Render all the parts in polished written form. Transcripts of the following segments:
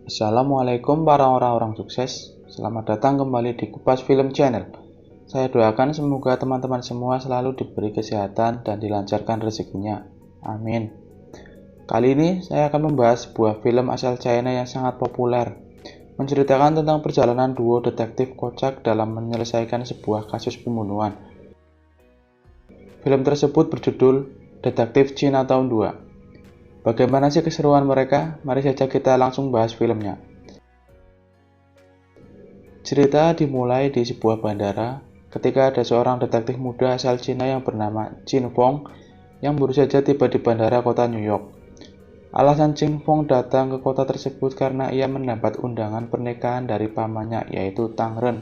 Assalamualaikum para orang-orang sukses. Selamat datang kembali di Kupas Film Channel. Saya doakan semoga teman-teman semua selalu diberi kesehatan dan dilancarkan rezekinya. Amin. Kali ini saya akan membahas sebuah film asal China yang sangat populer, menceritakan tentang perjalanan duo detektif kocak dalam menyelesaikan sebuah kasus pembunuhan. Film tersebut berjudul Detektif Chinatown 2. Bagaimana sih keseruan mereka? Mari saja kita langsung bahas filmnya. Cerita dimulai di sebuah bandara ketika ada seorang detektif muda asal Cina yang bernama Chin Fong yang baru saja tiba di bandara kota New York. Alasan Chin Fong datang ke kota tersebut karena ia mendapat undangan pernikahan dari pamannya, yaitu Tang Ren.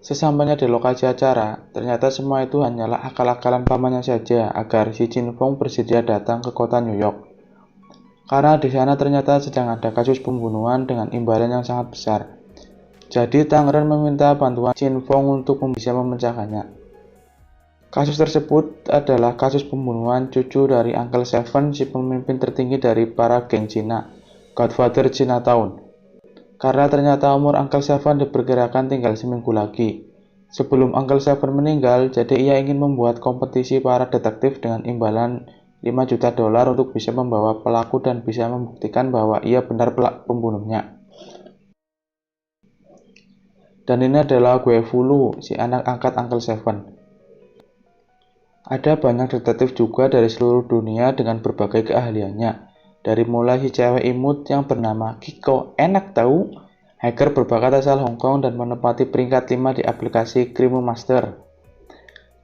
Sesampainya di lokasi acara, ternyata semua itu hanyalah akal-akalan pamannya saja agar si Chin Fong bersedia datang ke kota New York. Karena di sana ternyata sedang ada kasus pembunuhan dengan imbalan yang sangat besar. Jadi Tang Ren meminta bantuan Chin Fong untuk bisa memecahkannya. Kasus tersebut adalah kasus pembunuhan cucu dari Uncle Seven, si pemimpin tertinggi dari para geng Cina, Godfather Chinatown. Karena ternyata umur Uncle Seven diperkirakan tinggal seminggu lagi. Sebelum Uncle Seven meninggal, jadi ia ingin membuat kompetisi para detektif dengan imbalan $5 juta untuk bisa membawa pelaku dan bisa membuktikan bahwa ia benar pembunuhnya. Dan ini adalah Gue Fulu, si anak angkat Uncle Seven. Ada banyak detektif juga dari seluruh dunia dengan berbagai keahliannya. Dari mulai si cewek imut yang bernama Kiko, enak tahu, hacker berbakat asal Hong Kong dan menempati peringkat 5 di aplikasi Crime Master.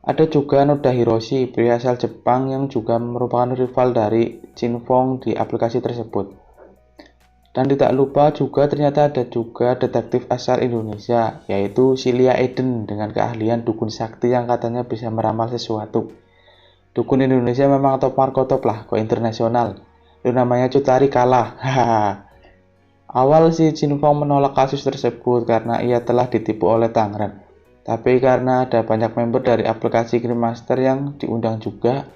Ada juga Noda Hiroshi, pria asal Jepang yang juga merupakan rival dari Chin Fong di aplikasi tersebut. Dan tidak lupa juga ternyata ada juga detektif asal Indonesia, yaitu Silia Eden dengan keahlian dukun sakti yang katanya bisa meramal sesuatu. Dukun Indonesia memang top marko top lah, kok internasional. Itu namanya Cutari kalah. Awal si Chin Fong menolak kasus tersebut karena ia telah ditipu oleh Tang Ren. Tapi karena ada banyak member dari aplikasi Crime Master yang diundang juga,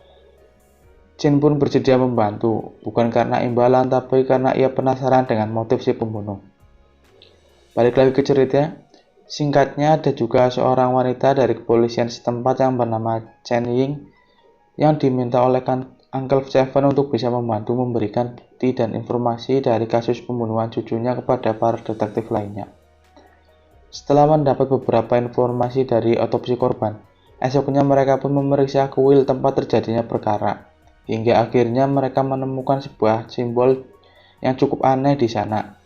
Chin pun bersedia membantu. Bukan karena imbalan, tapi karena ia penasaran dengan motif si pembunuh. Balik lagi ke cerita. Singkatnya, ada juga seorang wanita dari kepolisian setempat yang bernama Chen Ying yang diminta oleh Uncle Seven untuk bisa membantu memberikan bukti dan informasi dari kasus pembunuhan cucunya kepada para detektif lainnya. Setelah mendapat beberapa informasi dari otopsi korban, esoknya mereka pun memeriksa kuil tempat terjadinya perkara, hingga akhirnya mereka menemukan sebuah simbol yang cukup aneh di sana.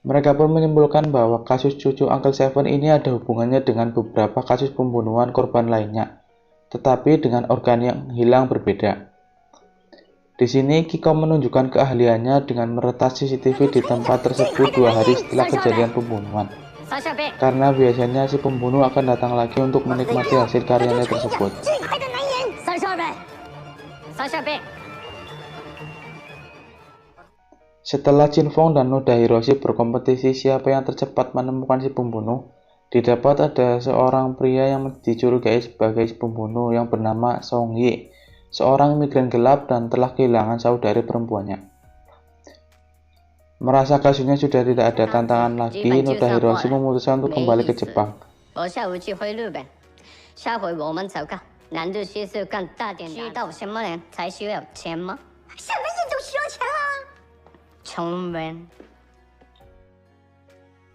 Mereka pun menyimpulkan bahwa kasus cucu Uncle Seven ini ada hubungannya dengan beberapa kasus pembunuhan korban lainnya, tetapi dengan organ yang hilang berbeda. Di sini Kiko menunjukkan keahliannya dengan meretas CCTV di tempat tersebut 2 hari setelah kejadian pembunuhan. Karena biasanya si pembunuh akan datang lagi untuk menikmati hasil karyanya tersebut. Setelah Chin Fong dan Noda Hiroshi berkompetisi siapa yang tercepat menemukan si pembunuh, didapat ada seorang pria yang dicurigai sebagai pembunuh yang bernama Song Yi, seorang imigran gelap dan telah kehilangan saudari perempuannya. Merasa kasusnya sudah tidak ada tantangan lagi, Noda Hiroshi memutuskan untuk kembali ke Jepang.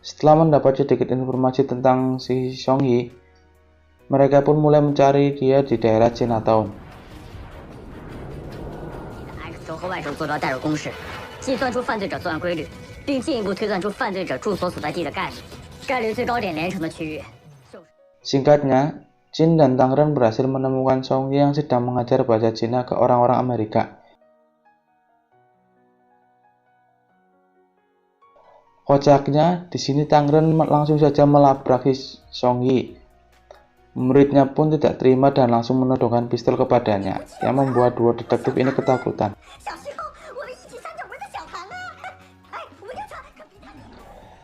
Setelah mendapat sedikit informasi tentang si Song Yi, mereka pun mulai mencari dia di daerah Chinatown. Singkatnya, Chin dan Tang Ren berhasil menemukan Song Yi yang sedang mengajar bahasa Cina ke orang-orang Amerika. Kocaknya, di sini Tang Ren langsung saja melabrak Song Yi. Muridnya pun tidak terima dan langsung menodongkan pistol kepadanya, yang membuat dua detektif ini ketakutan.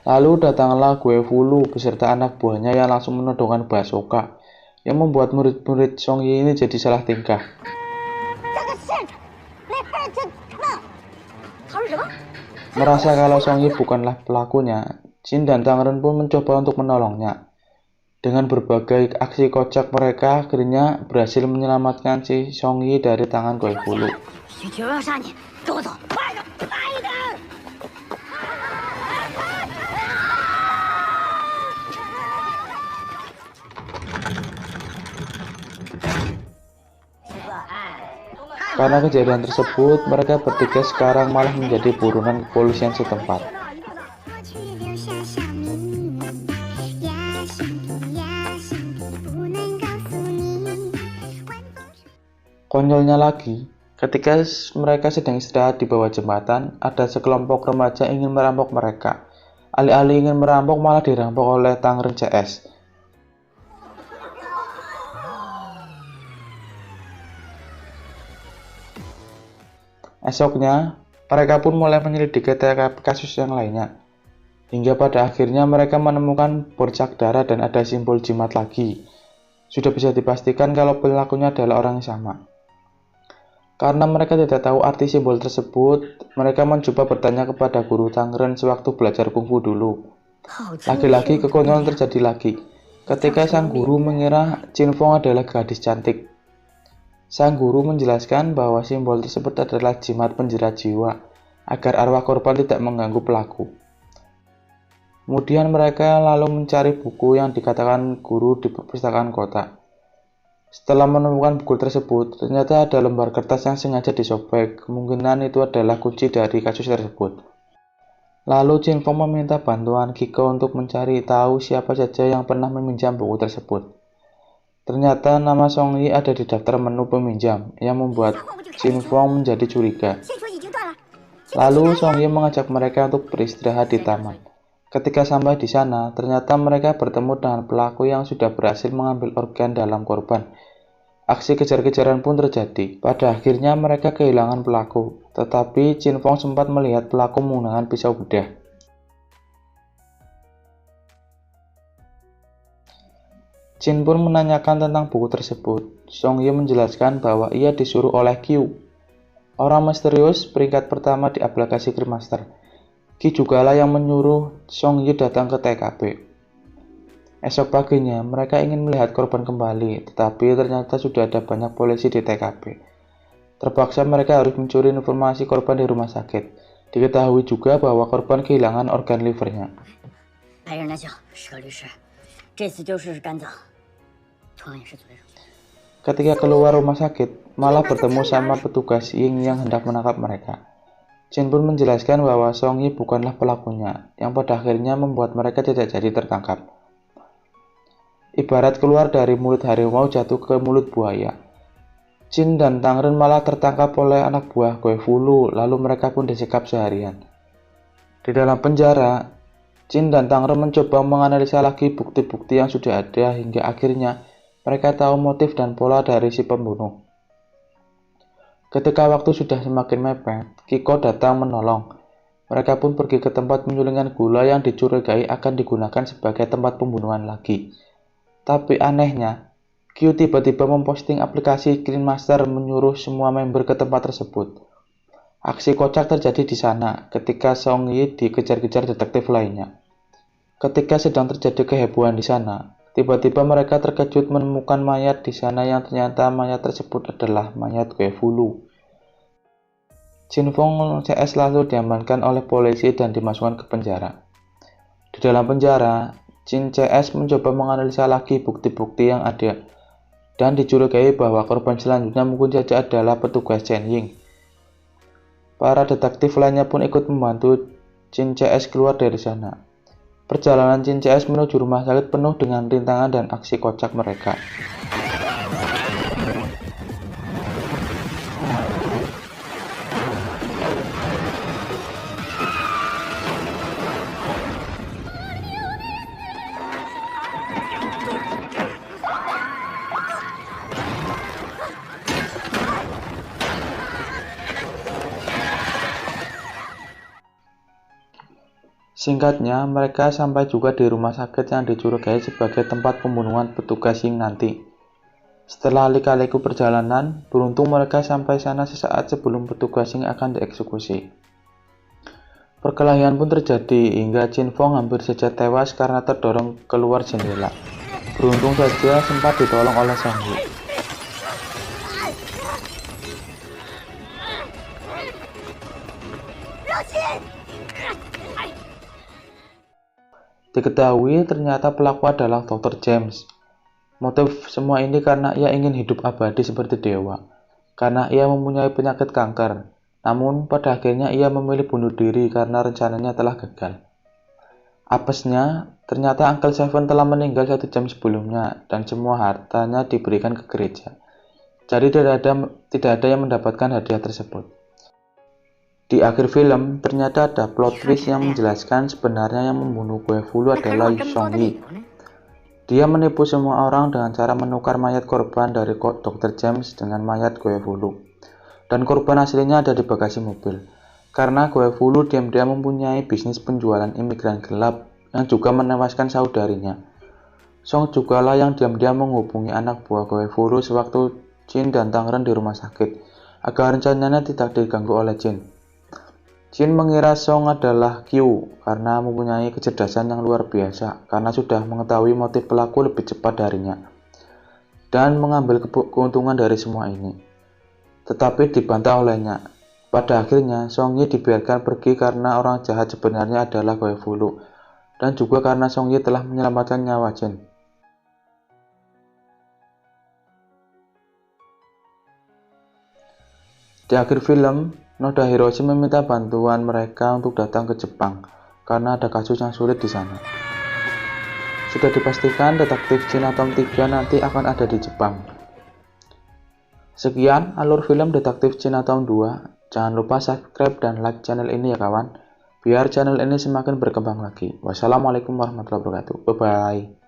Lalu datanglah Gue Fulu beserta anak buahnya yang langsung menodongkan basoka, yang membuat murid-murid Song Yi ini jadi salah tingkah. Merasa kalau Song Yi bukanlah pelakunya, Jin dan Tang Ren pun mencoba untuk menolongnya. Dengan berbagai aksi kocak mereka akhirnya berhasil menyelamatkan si Song Yi dari tangan Gui Fu Lu. Karena kejadian tersebut, mereka bertiga sekarang malah menjadi buronan kepolisian setempat. Konyolnya lagi, ketika mereka sedang istirahat di bawah jembatan, ada sekelompok remaja ingin merampok mereka. Alih-alih ingin merampok, malah dirampok oleh Tang Ren CS. Esoknya, mereka pun mulai menyelidiki TKP kasus yang lainnya. Hingga pada akhirnya mereka menemukan bercak darah dan ada simbol jimat lagi. Sudah bisa dipastikan kalau pelakunya adalah orang yang sama. Karena mereka tidak tahu arti simbol tersebut, mereka mencoba bertanya kepada guru Tang Ren sewaktu belajar kungfu dulu. Lagi-lagi kekonyolan terjadi lagi, ketika sang guru mengira Qin Feng adalah gadis cantik. Sang guru menjelaskan bahwa simbol tersebut adalah jimat penjerat jiwa, agar arwah korban tidak mengganggu pelaku. Kemudian mereka lalu mencari buku yang dikatakan guru di perpustakaan kota. Setelah menemukan buku tersebut, ternyata ada lembar kertas yang sengaja disobek. Kemungkinan itu adalah kunci dari kasus tersebut. Lalu Qin Feng meminta bantuan Kiko untuk mencari tahu siapa saja yang pernah meminjam buku tersebut. Ternyata nama Song Yi ada di daftar menu peminjam, yang membuat Qin Feng menjadi curiga. Lalu Song Yi mengajak mereka untuk beristirahat di taman. Ketika sampai di sana, ternyata mereka bertemu dengan pelaku yang sudah berhasil mengambil organ dalam korban. Aksi kejar-kejaran pun terjadi. Pada akhirnya mereka kehilangan pelaku, tetapi Qin Feng sempat melihat pelaku menggunakan pisau bedah. Qin pun menanyakan tentang buku tersebut. Song Yi menjelaskan bahwa ia disuruh oleh Qiu, orang misterius peringkat pertama di aplikasi Grandmaster. Qi jugalah yang menyuruh Song Yi datang ke TKP. Esok paginya, mereka ingin melihat korban kembali, tetapi ternyata sudah ada banyak polisi di TKP. Terpaksa mereka harus mencuri informasi korban di rumah sakit. Diketahui juga bahwa korban kehilangan organ livernya. Ketika keluar rumah sakit, malah bertemu sama petugas Ying yang hendak menangkap mereka. Qin pun menjelaskan bahwa Song Yi bukanlah pelakunya, yang pada akhirnya membuat mereka tidak jadi tertangkap. Ibarat keluar dari mulut harimau jatuh ke mulut buaya. Qin dan Tang Ren malah tertangkap oleh anak buah Gui Fu Lu, lalu mereka pun disekap seharian. Di dalam penjara, Qin dan Tang Ren mencoba menganalisa lagi bukti-bukti yang sudah ada hingga akhirnya mereka tahu motif dan pola dari si pembunuh. Ketika waktu sudah semakin mepet, Kiko datang menolong. Mereka pun pergi ke tempat penyulingan gula yang dicurigai akan digunakan sebagai tempat pembunuhan lagi. Tapi anehnya, Q tiba-tiba memposting aplikasi Grandmaster menyuruh semua member ke tempat tersebut. Aksi kocak terjadi di sana ketika Song Yi dikejar-kejar detektif lainnya. Ketika sedang terjadi kehebohan di sana, tiba-tiba mereka terkejut menemukan mayat di sana yang ternyata mayat tersebut adalah mayat Gui Fu Lu. Qin Feng CS lalu diamankan oleh polisi dan dimasukkan ke penjara. Di dalam penjara, Qin CS mencoba menganalisa lagi bukti-bukti yang ada dan dicurigai bahwa korban selanjutnya mungkin saja adalah petugas Chen Ying. Para detektif lainnya pun ikut membantu Qin CS keluar dari sana. Perjalanan Qin CS menuju rumah sakit penuh dengan rintangan dan aksi kocak mereka. Singkatnya, mereka sampai juga di rumah sakit yang dicurigai sebagai tempat pembunuhan petugas Ying nanti. Setelah lika-liku perjalanan, beruntung mereka sampai sana sesaat sebelum petugas Ying akan dieksekusi. Perkelahian pun terjadi hingga Jin Fong hampir saja tewas karena terdorong keluar jendela. Beruntung saja sempat ditolong oleh Song Yi. Diketahui ternyata pelaku adalah Dr. James. Motif semua ini karena ia ingin hidup abadi seperti dewa. Karena ia mempunyai penyakit kanker. Namun pada akhirnya ia memilih bunuh diri karena rencananya telah gagal. Apesnya, ternyata Uncle Seven telah meninggal 1 jam sebelumnya dan semua hartanya diberikan ke gereja. Jadi tidak ada yang mendapatkan hadiah tersebut. Di akhir film, ternyata ada plot twist yang menjelaskan sebenarnya yang membunuh Guevulu adalah Song Yi. Dia menipu semua orang dengan cara menukar mayat korban dari Dr. James dengan mayat Guevulu. Dan korban aslinya ada di bagasi mobil. Karena Guevulu diam-diam mempunyai bisnis penjualan imigran gelap yang juga menewaskan saudarinya. Song jugalah yang diam-diam menghubungi anak buah Guevulu sewaktu Jin dan Tangren di rumah sakit, agar rencananya tidak diganggu oleh Jin. Jin mengira Song adalah Q karena mempunyai kecerdasan yang luar biasa karena sudah mengetahui motif pelaku lebih cepat darinya dan mengambil keuntungan dari semua ini. Tetapi dibantah olehnya. Pada akhirnya, Song Yi dibiarkan pergi karena orang jahat sebenarnya adalah Guevulu dan juga karena Song Yi telah menyelamatkan nyawa Jin. Di akhir film, Noda Hiroshi meminta bantuan mereka untuk datang ke Jepang karena ada kasus yang sulit di sana. Sudah dipastikan detektif Chinatown 3 nanti akan ada di Jepang. Sekian alur film Detektif Chinatown 2. Jangan lupa subscribe dan like channel ini ya kawan, biar channel ini semakin berkembang lagi. Wassalamualaikum warahmatullahi wabarakatuh. Bye bye.